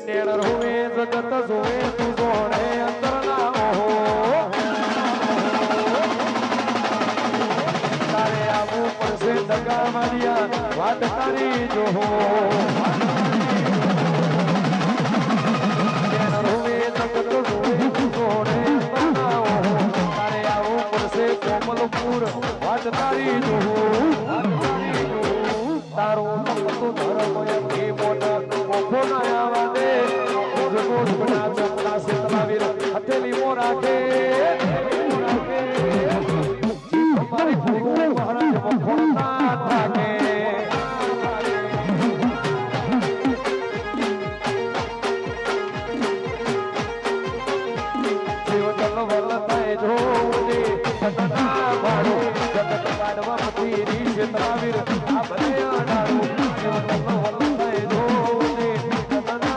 નેણ રોવે જગત જોવે તું જોડે અંતર ના ઓહો તારે આવું પડશે દગા મારિયા વાત તારી જોહો નેણ રોવે જગત જોવે તું જોડે અંતર ના ઓહો તારે આવું પડશે કોમલપુર વાત તારી જોહો તારું તો ધર્મ એ મોટા મોખો ના આવા દે જગો જગના ચપલા સેતલા વીર હથેલી મો રાખે